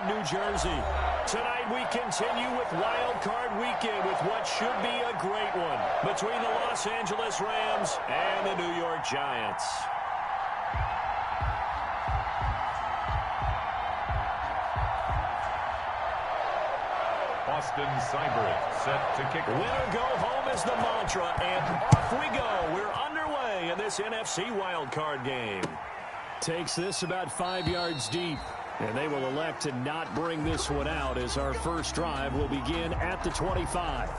New Jersey. Tonight we continue with Wild Card Weekend with what should be a great one between the Los Angeles Rams and the New York Giants. Austin Seibert set to kick. Winner go home is the mantra, and off we go. We're underway in this NFC wildcard game. Takes this about 5 yards deep, and they will elect to not bring this one out as our first drive will begin at the 25.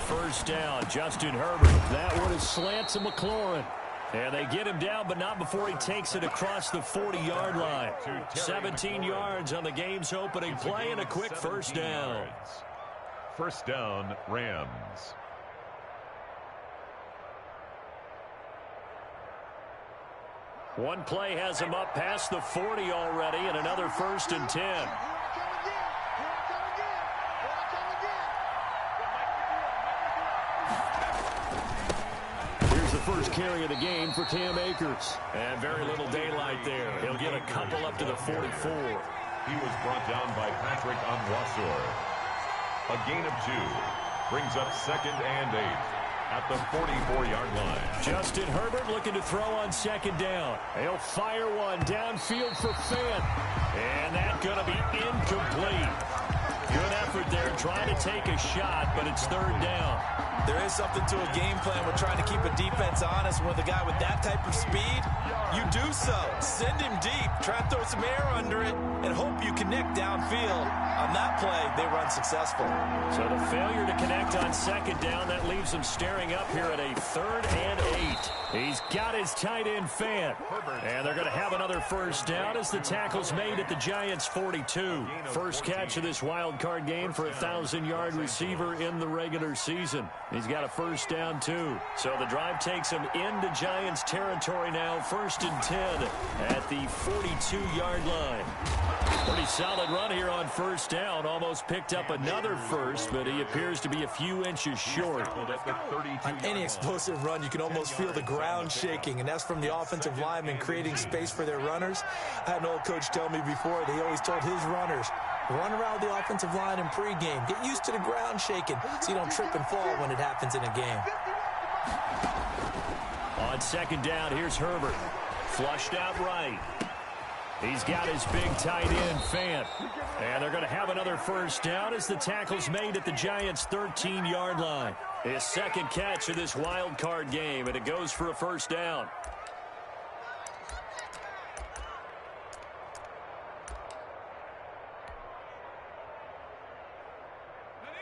First down, Justin Herbert. That one is slant to McLaurin. And they get him down, but not before he takes it across the 40-yard line. 17 yards on the game's opening play and a quick first down. First down, Rams. One play has him up past the 40 already, and another 1st and 10. First carry of the game for Cam Akers. And very little daylight there. He'll get a couple up to the 44. He was brought down by Patrick Onwuasor. A gain of 2 brings up 2nd and 8 at the 44-yard line. Justin Herbert looking to throw on 2nd down. He'll fire one downfield for Fant. And that's going to be incomplete. Good effort there trying to take a shot, but it's 3rd down. There is something to a game plan. We're trying to keep a defense honest. With a guy with that type of speed, you do so. Send him deep. Try and throw some air under it and hope you connect downfield. On that play, they were unsuccessful. So the failure to connect on 2nd down, that leaves him staring up here at a 3rd and 8. He's got his tight end Fant. And they're going to have another first down as the tackle's made at the Giants' 42. First catch of this wild card game for a 1,000-yard receiver in the regular season. He's got a first down, too. So the drive takes him into Giants territory now. 1st and 10 at the 42-yard line. Pretty solid run here on first down. Almost picked up another first, but he appears to be a few inches short. On any explosive run, you can almost feel the ground shaking, and that's from the offensive linemen creating space for their runners. I had an old coach tell me before, they always told his runners, run around the offensive line in pregame. Get used to the ground shaking so you don't trip and fall when it happens in a game. On 2nd down, here's Herbert. Flushed out right. He's got his big tight end, Fant. And they're going to have another first down as the tackle's made at the Giants' 13-yard line. His 2nd catch of this wild card game, and it goes for a first down.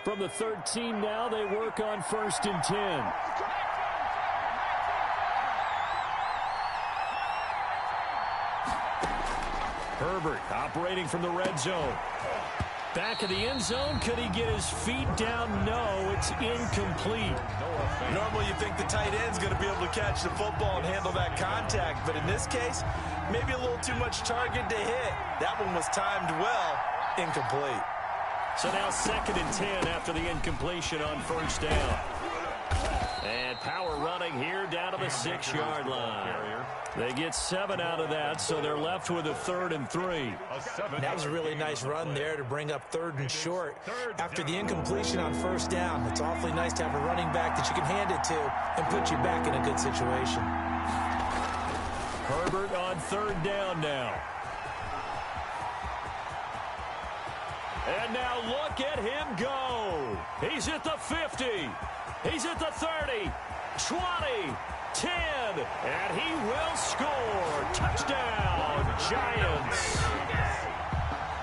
From the 13 now, they work on 1st and 10. Herbert operating from the red zone. Back of the end zone. Could he get his feet down? No, it's incomplete. Normally you think the tight end's going to be able to catch the football and handle that contact, but in this case, maybe a little too much target to hit. That one was timed well. Incomplete. So now 2nd and 10 after the incompletion on first down. And power running here down to the 6-yard line. They get 7 out of that, so they're left with a 3rd and 3. That was a really nice run there to bring up 3rd and short. After the incompletion on first down, it's awfully nice to have a running back that you can hand it to and put you back in a good situation. Herbert on 3rd down now. And now look at him go. He's at the 50. He's at the 30, 20, 10, and he will score. Touchdown, Giants.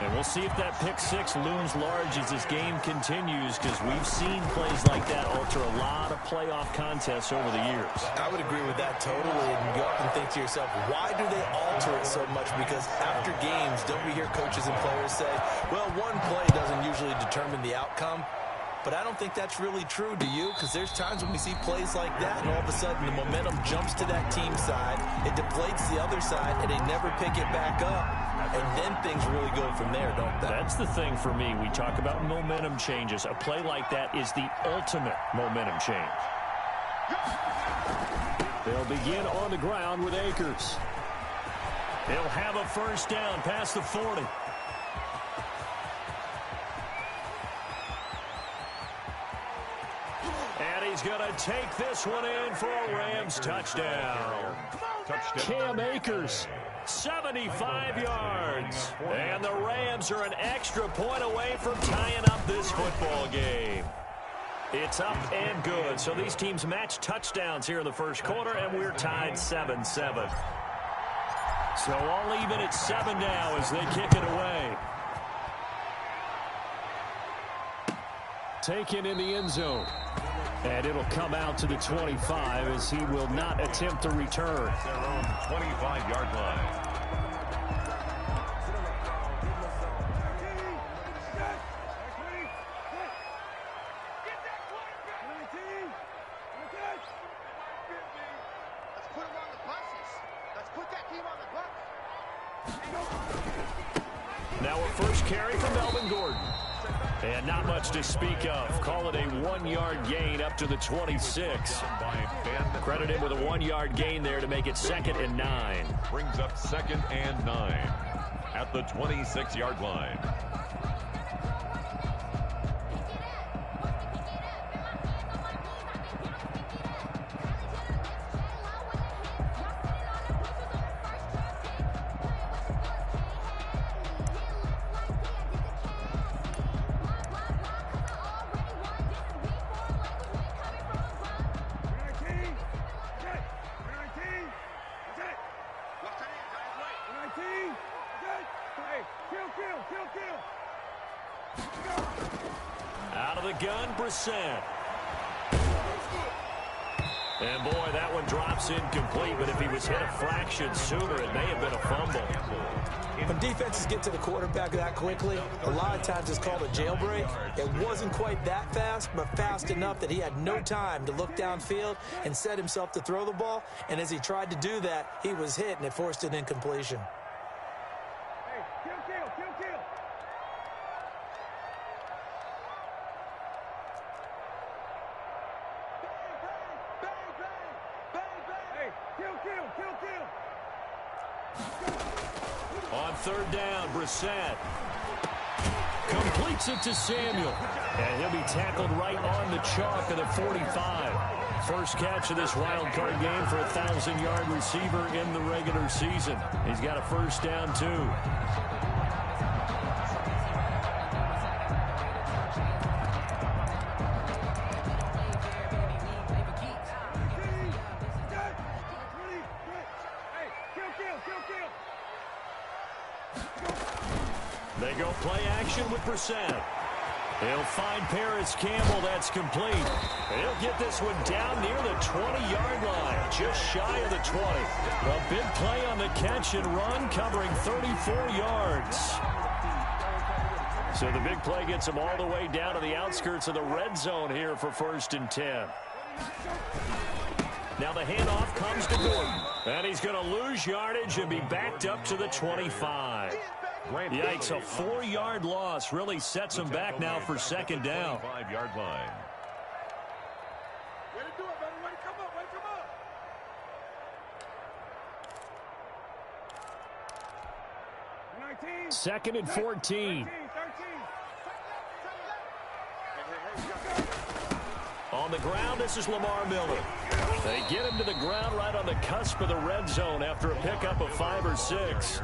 And we'll see if that pick six looms large as this game continues, because we've seen plays like that alter a lot of playoff contests over the years. I would agree with that totally. And you often think to yourself, why do they alter it so much? Because after games, don't we hear coaches and players say, well, one play doesn't usually determine the outcome? But I don't think that's really true, do you? Because there's times when we see plays like that, and all of a sudden the momentum jumps to that team side, it deflates the other side, and they never pick it back up. And then things really go from there, don't they? That's the thing for me. We talk about momentum changes. A play like that is the ultimate momentum change. They'll begin on the ground with Akers. He'll have a first down past the 40. And he's going to take this one in for a Rams touchdown. Cam Akers, 75 yards. And the Rams are an extra point away from tying up this football game. It's up and good. So these teams match touchdowns here in the first quarter, and we're tied 7-7. So all even at 7 now as they kick it away. Taken in the end zone. And it'll come out to the 25 as he will not attempt to return. Their own 25-yard line. Now a first carry from Melvin Gordon. And not much to speak of. Call it a 1-yard gain up to the 26. Credit him with a 1-yard gain there to make it 2nd and 9. Brings up 2nd and 9 at the 26-yard line. Out of the gun, Brissett. And boy, that one drops incomplete, but if he was hit a fraction sooner, it may have been a fumble. When defenses get to the quarterback that quickly, a lot of times it's called a jailbreak. It wasn't quite that fast, but fast enough that he had no time to look downfield and set himself to throw the ball. And as he tried to do that, he was hit, and it forced an incompletion. On 3rd down, Brissett completes it to Samuel. And he'll be tackled right on the chalk of the 45. First catch of this wild card game for a 1,000-yard receiver in the regular season. He's got a first down, too. They go play action with Brissett. He'll find Paris Campbell. That's complete. He'll get this one down near the 20-yard line, just shy of the 20. A big play on the catch and run, covering 34 yards. So the big play gets him all the way down to the outskirts of the red zone here for 1st and 10. Now the handoff comes to Gordon. And he's going to lose yardage and be backed up to the 25. Yikes, a 4-yard loss really sets him back now for 2nd down. 5-yard line. Way to do it, baby. Way to come up. Way to come up. 2nd and 14. On the ground, this is Lamar Miller. They get him to the ground right on the cusp of the red zone after a pickup of 5 or 6.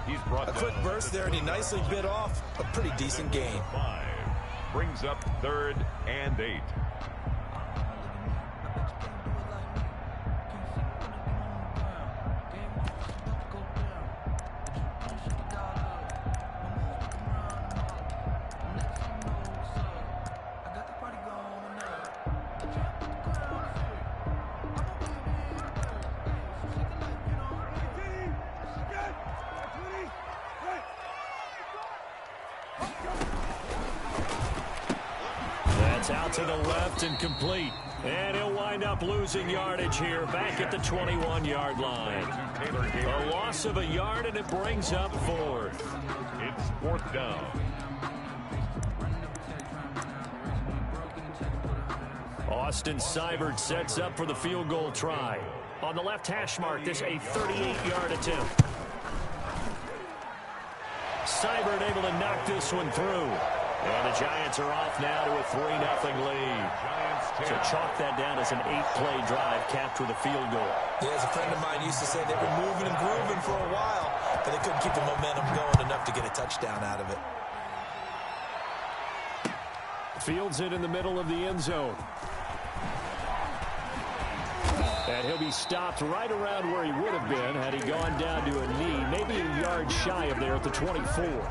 He's brought a quick burst there, and he nicely bit off a pretty decent gain. 5. Brings up 3rd and 8. That's out to the left and complete. And he'll wind up losing yardage here back at the 21-yard line. A loss of a yard, and it brings up fourth. It's fourth down. Austin Seibert sets up for the field goal try. On the left hash mark, this a 38-yard attempt. Seibert able to knock this one through. And the Giants are off now to a 3-0 lead. So chalk that down as an 8-play drive capped with a field goal. Yeah, as a friend of mine used to say, they were moving and grooving for a while, but they couldn't keep the momentum going enough to get a touchdown out of it. Fields it in the middle of the end zone. And he'll be stopped right around where he would have been had he gone down to a knee, maybe a yard shy of there at the 24.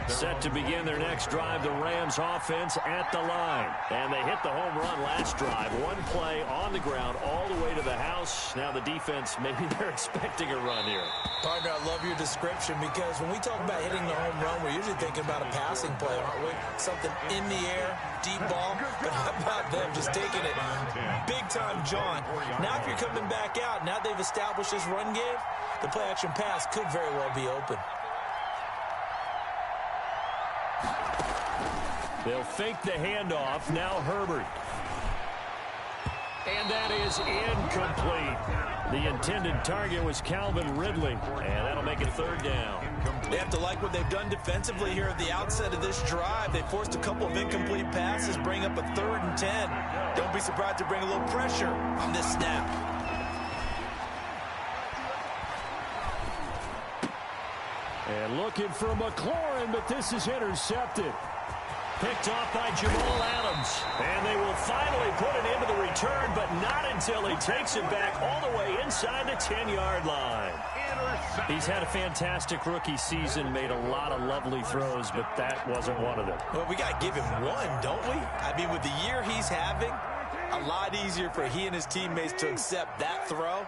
Set to begin their next drive, the Rams offense at the line. And they hit the home run last drive. One play on the ground all the way to the house. Now the defense, maybe they're expecting a run here. Partner, I love your description because when we talk about hitting the home run, we're usually thinking about a passing play, aren't we? Something in the air, deep ball. But how about them just taking it big time, John? Now if you're coming back out, now they've established this run game, the play action pass could very well be open. They'll fake the handoff. Now Herbert. And that is incomplete. The intended target was Calvin Ridley. And that'll make it third down. They have to like what they've done defensively here at the outset of this drive. They forced a couple of incomplete passes, bring up a 3rd and 10. Don't be surprised to bring a little pressure on this snap. And looking for McLaurin, but this is intercepted. Picked off by Jamal Adams. And they will finally put it into the return, but not until he takes it back all the way inside the 10-yard line. He's had a fantastic rookie season, made a lot of lovely throws, but that wasn't one of them. Well, we got to give him one, don't we? I mean, with the year he's having, a lot easier for he and his teammates to accept that throw,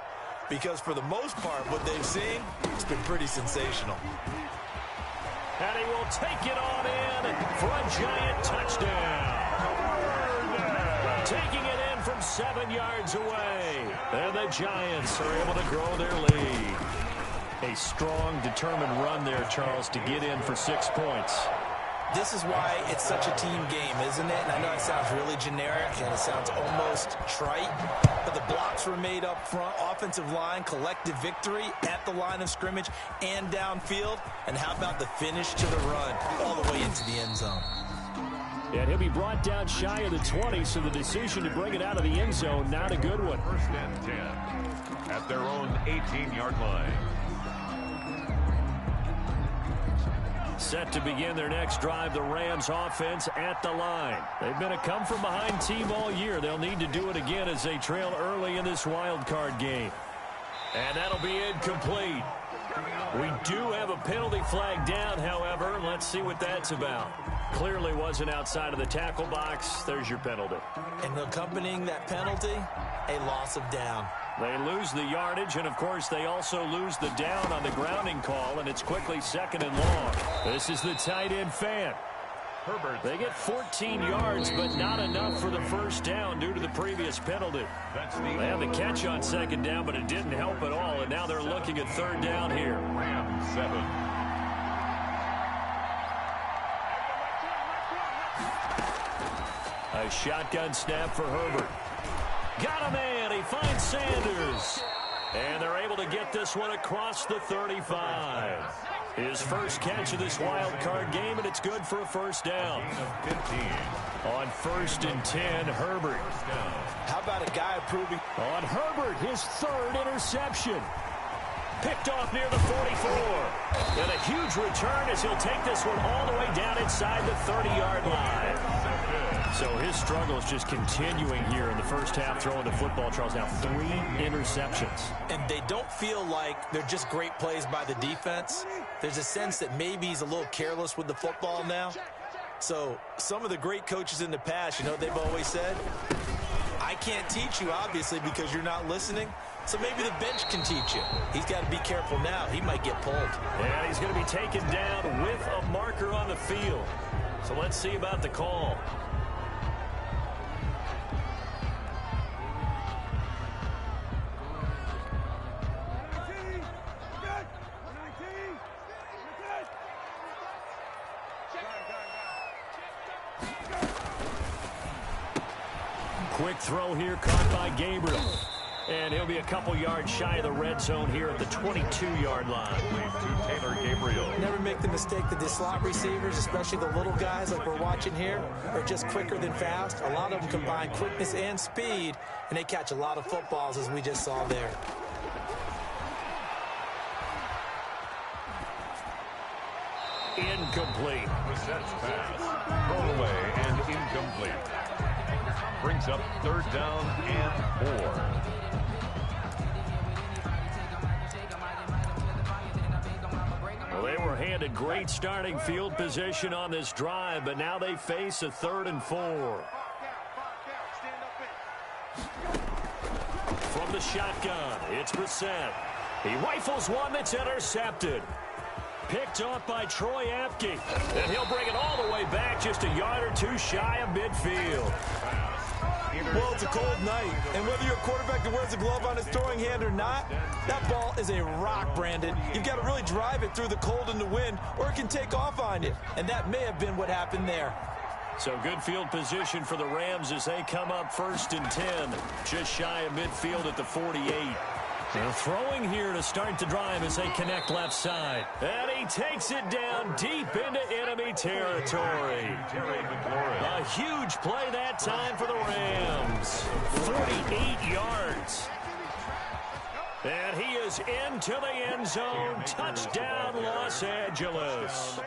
because for the most part, what they've seen, it's been pretty sensational. And he will take it on in for a Giant touchdown. Taking it in from 7 yards away. And the Giants are able to grow their lead. A strong, determined run there, Charles, to get in for 6 points. This is why it's such a team game, isn't it? And I know it sounds really generic and it sounds almost trite, but the blocks were made up front, offensive line, collective victory at the line of scrimmage and downfield. And how about the finish to the run all the way into the end zone? And he'll be brought down shy of the 20, so the decision to bring it out of the end zone, not a good one. 1st and 10 at their own 18-yard line. Set to begin their next drive, the Rams offense at the line. They've been a come-from-behind team all year. They'll need to do it again as they trail early in this wild card game. And that'll be incomplete. We do have a penalty flag down, however. Let's see what that's about. Clearly wasn't outside of the tackle box. There's your penalty. And accompanying that penalty, a loss of down. They lose the yardage, and, of course, they also lose the down on the grounding call, and it's quickly 2nd and long. This is the tight end Fan. Herbert. They get 14 yards, but not enough for the first down due to the previous penalty. They have the catch on 2nd down, but it didn't help at all, and now they're looking at 3rd down here. Rams 7. A shotgun snap for Herbert. Got a man. He finds Sanders. And they're able to get this one across the 35. His first catch of this wild card game, and it's good for a first down. 15. On 1st and 10, Herbert. How about a guy proving? On Herbert, his 3rd interception. Picked off near the 44. And a huge return as he'll take this one all the way down inside the 30-yard line. So his struggle is just continuing here in the first half, throwing the football, Charles. Now 3 interceptions. And they don't feel like they're just great plays by the defense. There's a sense that maybe he's a little careless with the football now. So some of the great coaches in the past, you know what they've always said? I can't teach you, obviously, because you're not listening. So maybe the bench can teach you. He's got to be careful now. He might get pulled. And he's going to be taken down with a marker the field. So let's see about the call. Quick throw here, caught by Gabriel. And he'll be a couple yards shy of the red zone here at the 22-yard line. To Taylor Gabriel. Never make the mistake that the slot receivers, especially the little guys like we're watching here, are just quicker than fast. A lot of them combine quickness and speed, and they catch a lot of footballs, as we just saw there. Incomplete. Brissett's pass. Thrown away and incomplete. Brings up 3rd down and 4. Well, they were handed great starting field position on this drive, but now they face a 3rd and 4. From the shotgun, it's Brissett. He rifles one that's intercepted. Picked off by Troy Apke. And he'll bring it all the way back just a yard or two shy of midfield. Well, it's a cold night, and whether you're a quarterback that wears a glove on his throwing hand or not, that ball is a rock, Brandon. You've got to really drive it through the cold and the wind, or it can take off on you. And that may have been what happened there. So good field position for the Rams as they come up 1st and 10, just shy of midfield at the 48. They're throwing here to start the drive as they connect left side. And he takes it down deep into enemy territory. A huge play that time for the Rams. 48 yards. And he is into the end zone. Touchdown, Los Angeles.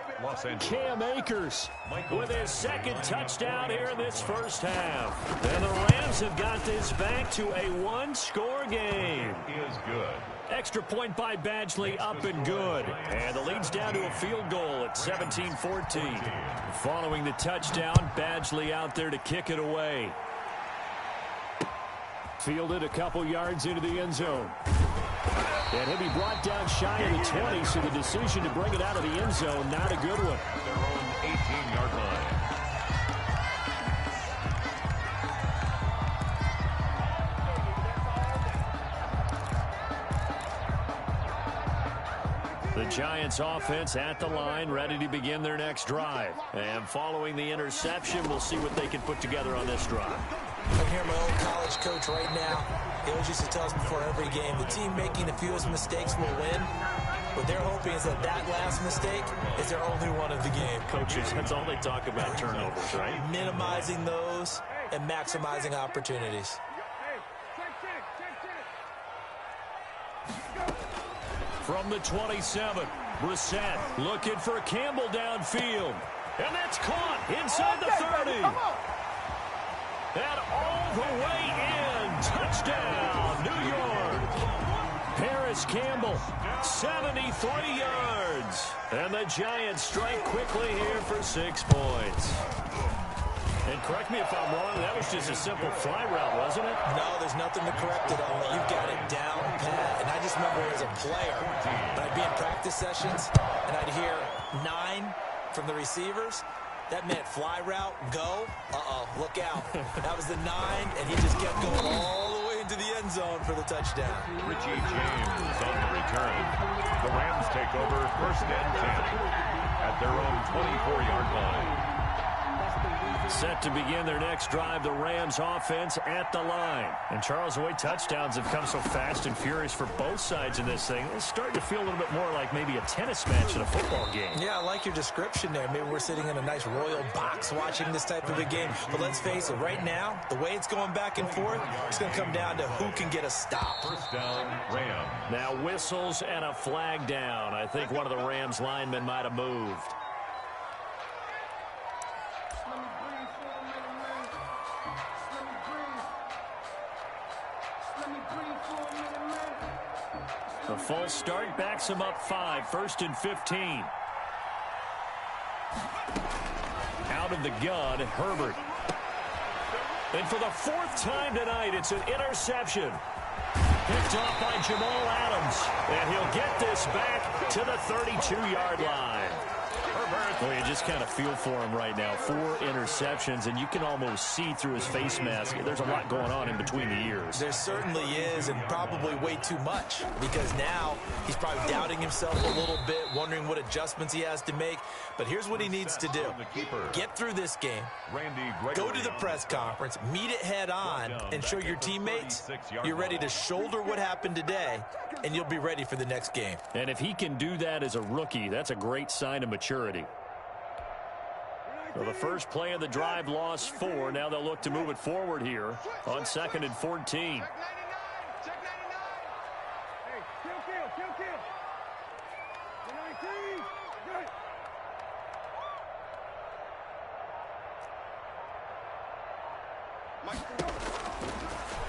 Cam Akers with his 2nd touchdown here in this first half. And the Rams have got this back to a 1-score game. Is good. Extra point by Badgley, up and good. And the lead's down to a field goal at 17-14. Following the touchdown, Badgley out there to kick it away. Fielded a couple yards into the end zone. And he'll be brought down shy of the 20, so the decision to bring it out of the end zone, not a good one. Their own 18-yard line. The Giants offense at the line, ready to begin their next drive. And following the interception, we'll see what they can put together on this drive. I can hear my old college coach right now. He always used to tell us before every game, the team making the fewest mistakes will win. What they're hoping is that that last mistake is their only one of the game. Coaches, that's all they talk about, turnovers, right? Minimizing those and maximizing opportunities. From the 27, Brissett looking for Campbell downfield. And that's caught inside the 30. And all the way in. Touchdown, New York. Paris Campbell, 73 yards. And the Giants strike quickly here for 6 points. And correct me if I'm wrong, that was just a simple fly route, wasn't it? No, there's nothing to correct it on. You've got it down pat. And I just remember as a player, when I'd be in practice sessions, and I'd hear 9 from the receivers. That meant fly route, go. Look out. That was the 9, and he just kept going all the way into the end zone for the touchdown. Richie James on the return. The Rams take over 1st and 10 at their own 24-yard line. Set to begin their next drive, the Rams offense at the line. And Charles, the way touchdowns have come so fast and furious for both sides in this thing, it's starting to feel a little bit more like maybe a tennis match in a football game. Yeah, I like your description there. Maybe we're sitting in a nice royal box watching this type of a game. But let's face it, right now, the way it's going back and forth, it's going to come down to who can get a stop. 1st down, Rams. Now whistles and a flag down. I think one of the Rams linemen might have moved. The false start backs him up 5, 1st and 15. Out of the gun, Herbert. And for the 4th time tonight, it's an interception. Picked off by Jamal Adams. And he'll get this back to the 32-yard line. Herbert Well, you just kind of feel for him right now. 4 interceptions, and you can almost see through his face mask. There's a lot going on in between the ears. There certainly is, and probably way too much, because now he's probably doubting himself a little bit, wondering what adjustments he has to make. But here's what he needs to do. Get through this game, go to the press conference, meet it head on, and show your teammates you're ready to shoulder what happened today, and you'll be ready for the next game. And if he can do that as a rookie, that's a great sign of maturity. So the first play of the drive lost 4. Now they'll look to move it forward here on 2nd and 14.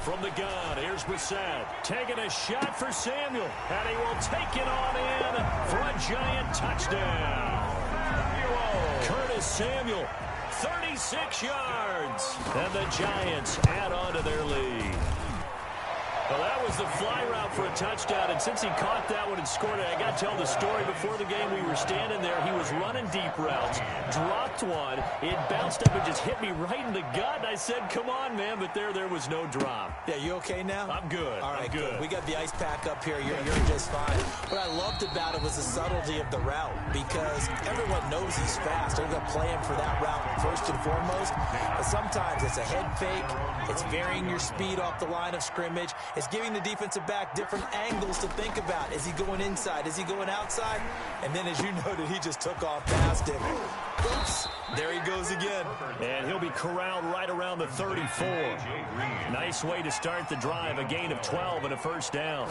From the gun, here's Brissett, taking a shot for Samuel, and he will take it on in for a giant touchdown. Curtis Samuel, 36 yards, and the Giants add on to their lead. Well, that was the fly route for a touchdown, and since he caught that one and scored it, I got to tell the story. Before the game, we were standing there. He was running deep routes, dropped one. It bounced up and just hit me right in the gut. I said, come on, man, but there was no drop. Yeah, you okay now? I'm good. All right, I'm good. We got the ice pack up here. You're just fine. What I loved about it was the subtlety of the route, because everyone knows he's fast. They're going to play him for that route first and foremost. But sometimes it's a head fake. It's varying your speed off the line of scrimmage. It's giving the defensive back different angles to think about. Is he going inside? Is he going outside? And then, as you noted, he just took off past him. Oops. There he goes again. And he'll be corralled right around the 34. Nice way to start the drive. A gain of 12 and a first down.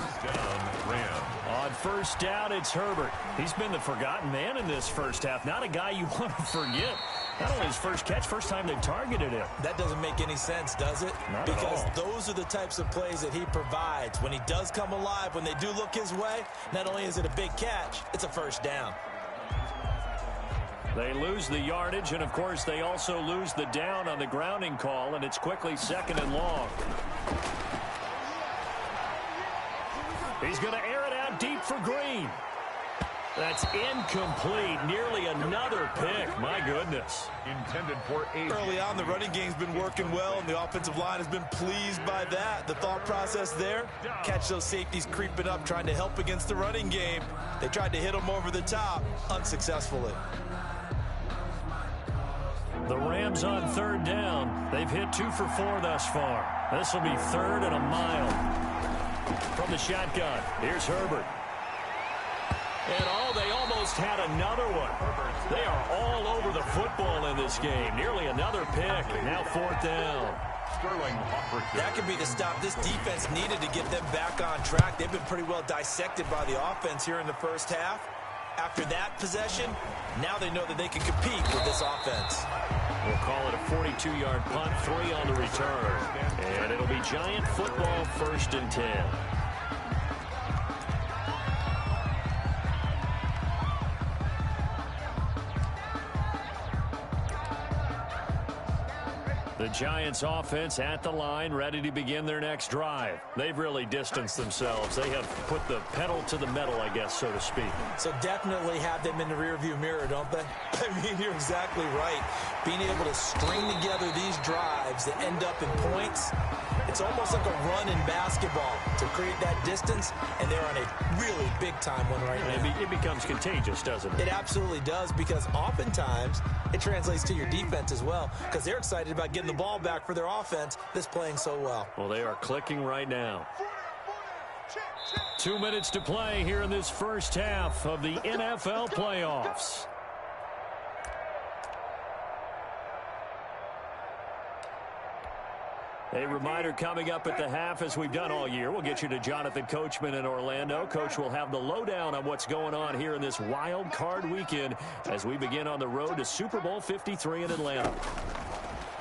On first down, it's Herbert. He's been the forgotten man in this first half. Not a guy you want to forget. Not only his first catch, first time they targeted him. That doesn't make any sense, does it? Not because at all. Those are the types of plays that he provides. When he does come alive, when they do look his way, not only is it a big catch, it's a first down. They lose the yardage, and, of course, they also lose the down on the grounding call, and it's quickly 2nd and long. He's going to air it out deep for Green. That's incomplete. Nearly another pick. My goodness. Intended for 8. Early on, the running game's been working well, and the offensive line has been pleased by that. The thought process there, catch those safeties creeping up, trying to help against the running game. They tried to hit them over the top, unsuccessfully. The Rams on 3rd down. They've hit 2 for 4 thus far. This will be 3rd and a mile. From the shotgun, here's Herbert. And they almost had another one. They are all over the football in this game. Nearly another pick. Now 4th down. That could be the stop this defense needed to get them back on track. They've been pretty well dissected by the offense here in the first half. After that possession, now they know that they can compete with this offense. We'll call it a 42-yard punt, 3 on the return. And it'll be Giant football, 1st and 10. The Giants offense at the line, ready to begin their next drive. They've really distanced themselves. They have put the pedal to the metal, I guess, so to speak. So definitely have them in the rearview mirror, don't they? I mean, you're exactly right. Being able to string together these drives that end up in points, it's almost like a run in basketball to create that distance, and they're on a really big-time one right now. It becomes contagious, doesn't it? It absolutely does, because oftentimes it translates to your defense as well, because they're excited about getting the ball back for their offense that's playing so well. Well, they are clicking right now. 2 minutes to play here in this first half of the NFL playoffs. A reminder coming up at the half, as we've done all year. We'll get you to Jonathan Coachman in Orlando. Coach will have the lowdown on what's going on here in this wild card weekend as we begin on the road to Super Bowl 53 in Atlanta.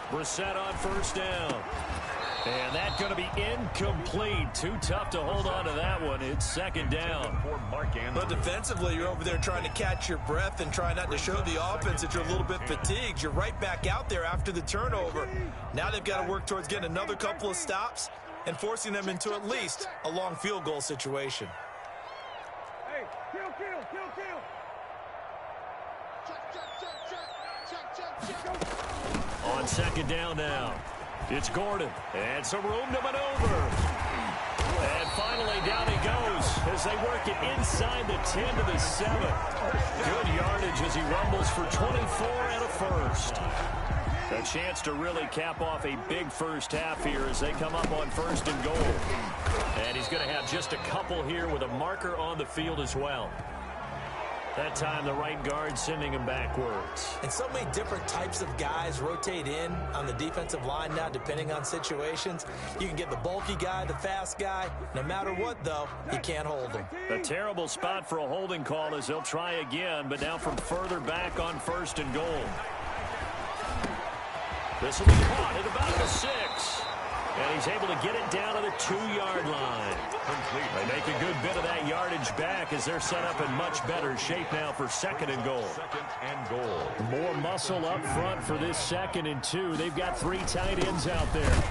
Brissett on first down. And that's going to be incomplete. Too tough to hold on to that one. It's 2nd down. But defensively, you're over there trying to catch your breath and try not to show the offense that you're a little bit fatigued. You're right back out there after the turnover. Now they've got to work towards getting another couple of stops and forcing them into at least a long field goal situation. On second down now, it's Gordon, and some room to maneuver. And finally, down he goes as they work it inside the 10 to the 7. Good yardage as he rumbles for 24 and a first. A chance to really cap off a big first half here as they come up on first and goal. And he's going to have just a couple here with a marker on the field as well. That time, the right guard sending him backwards. And so many different types of guys rotate in on the defensive line now, depending on situations. You can get the bulky guy, the fast guy. No matter what, though, you can't hold him. A terrible spot for a holding call as they'll try again, but now from further back on first and goal. This will be caught at about the 6. And he's able to get it down to the 2-yard line. They make a good bit of that yardage back as they're set up in much better shape now for second and goal. More muscle up front for this 2nd and 2. They've got 3 tight ends out there.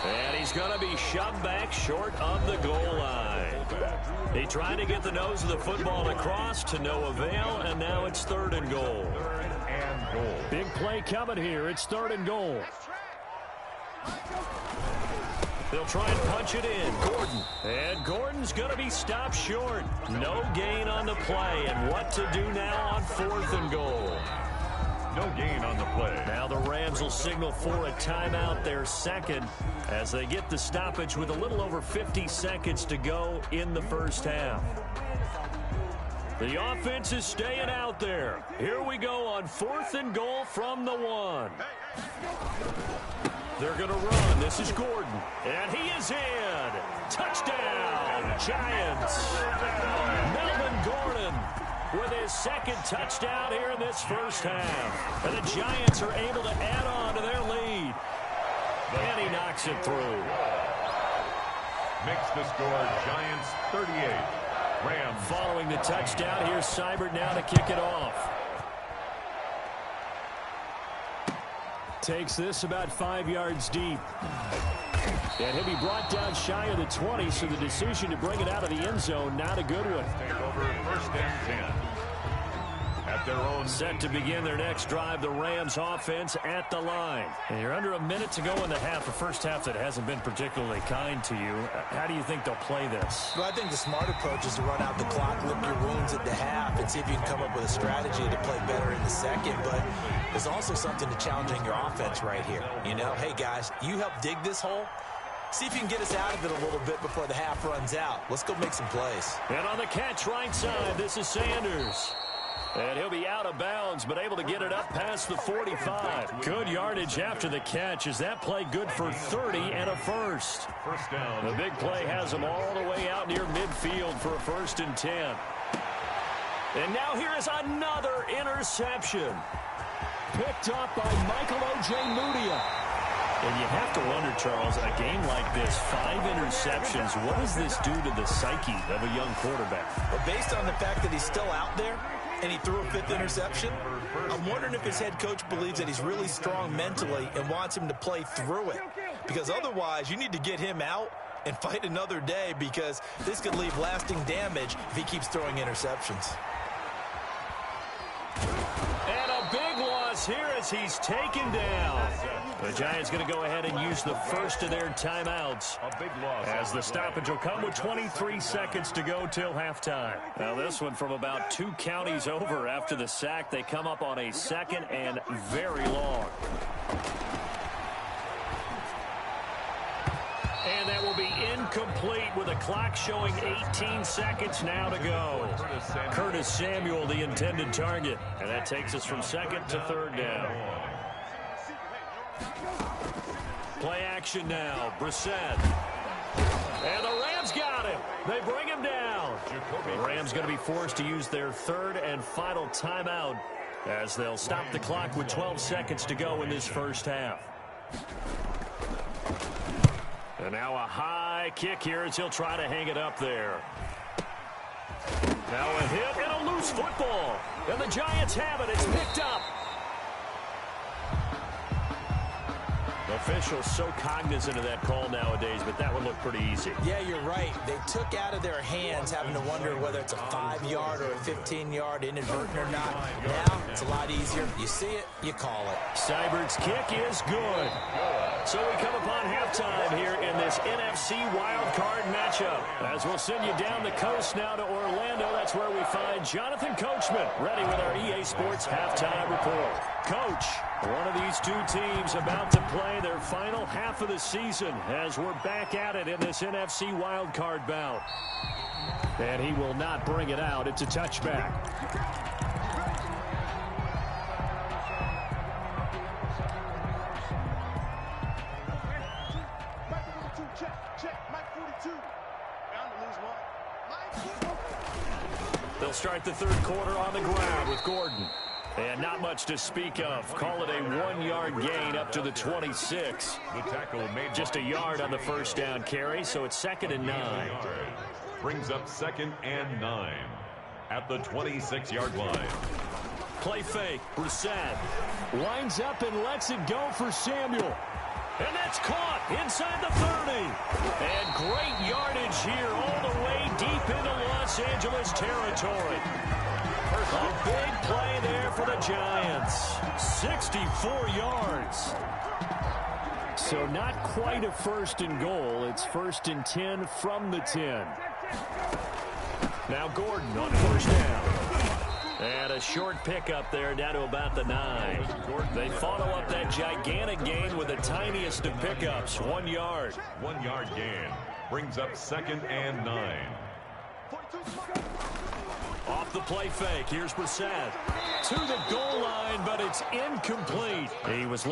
And he's going to be shoved back short of the goal line. He tried to get the nose of the football across to no avail, and now it's 3rd and goal. Big play coming here. It's 3rd and goal. They'll try and punch it in. Gordon. And Gordon's going to be stopped short. No gain on the play. And what to do now on 4th and goal? No gain on the play. Now the Rams will signal for a timeout, their 2nd, as they get the stoppage with a little over 50 seconds to go in the first half. The offense is staying out there. Here we go on 4th and goal from the 1. They're going to run. This is Gordon. And he is in. Touchdown, Giants. Melvin Gordon with his 2nd touchdown here in this first half. And the Giants are able to add on to their lead. And he knocks it through. Makes the score Giants 38. Rams. Following the touchdown, here's Seibert now to kick it off. Takes this about 5 yards deep. And he'll be brought down shy of the 20, so the decision to bring it out of the end zone, not a good one. Take over 1st and 10. At their own. Set to begin their next drive, the Rams offense at the line. And you're under a minute to go in the half, a first half that hasn't been particularly kind to you. How do you think they'll play this? Well, I think the smart approach is to run out the clock, lick your wounds at the half, and see if you can come up with a strategy to play better in the 2nd. But there's also something to challenging your offense right here. You know, hey, guys, you help dig this hole. See if you can get us out of it a little bit before the half runs out. Let's go make some plays. And on the catch right side, this is Sanders. And he'll be out of bounds, but able to get it up past the 45. Good yardage after the catch. Is that play good for 30 and a first? First down. The big play has them all the way out near midfield for a 1st and 10. And now here is another interception. Picked up by Michael Ojemudia. And you have to wonder, Charles, a game like this, 5 interceptions, what does this do to the psyche of a young quarterback? But based on the fact that he's still out there and he threw a 5th interception, I'm wondering if his head coach believes that he's really strong mentally and wants him to play through it. Because otherwise, you need to get him out and fight another day, because this could leave lasting damage if he keeps throwing interceptions. And a big loss here as he's taken down. The Giants going to go ahead and use the first of their timeouts as the stoppage will come with 23 seconds to go till halftime. Now this one from about 2 counties over after the sack. They come up on a 2nd and very long. And that will be incomplete with a clock showing 18 seconds now to go. Curtis Samuel, the intended target. And that takes us from 2nd to 3rd down. Play action now. Brissett. And the Rams got him. They bring him down. The Rams going to be forced to use their 3rd and final timeout as they'll stop the clock with 12 seconds to go in this first half. And now a high kick here as he'll try to hang it up there. Now a hit and a loose football. And the Giants have it. It's picked up. The officials so cognizant of that call nowadays, but that would look pretty easy. Yeah, you're right. They took out of their hands having to wonder whether it's a 5-yard or a 15-yard inadvertent or not. Now, it's a lot easier. You see it, you call it. Seibert's kick is good. So we come upon halftime here in this NFC wildcard matchup. As we'll send you down the coast now to Orlando, that's where we find Jonathan Coachman, ready with our EA Sports halftime report. Coach, one of these two teams about to play their final half of the season as we're back at it in this NFC wildcard bout. And he will not bring it out. It's a touchback. They'll start the third quarter on the ground with Gordon. And not much to speak of. Call it a 1-yard gain up to the 26. The tackle made just a yard on the first down carry, so it's 2nd and 9. Brings up 2nd and 9 at the 26-yard line. Play fake. Brissett winds up and lets it go for Samuel. And that's caught inside the 30. And great yardage here all the way deep into Los Angeles territory. A big play there for the Giants. 64 yards. So not quite a 1st and goal. It's 1st and 10 from the 10. Now Gordon on 1st down. And a short pickup there down to about the 9. They follow up that gigantic gain with the tiniest of pickups, 1 yard. 1 yard gain brings up 2nd and 9. Off the play fake, here's Brissett. To the goal line, but it's incomplete. He was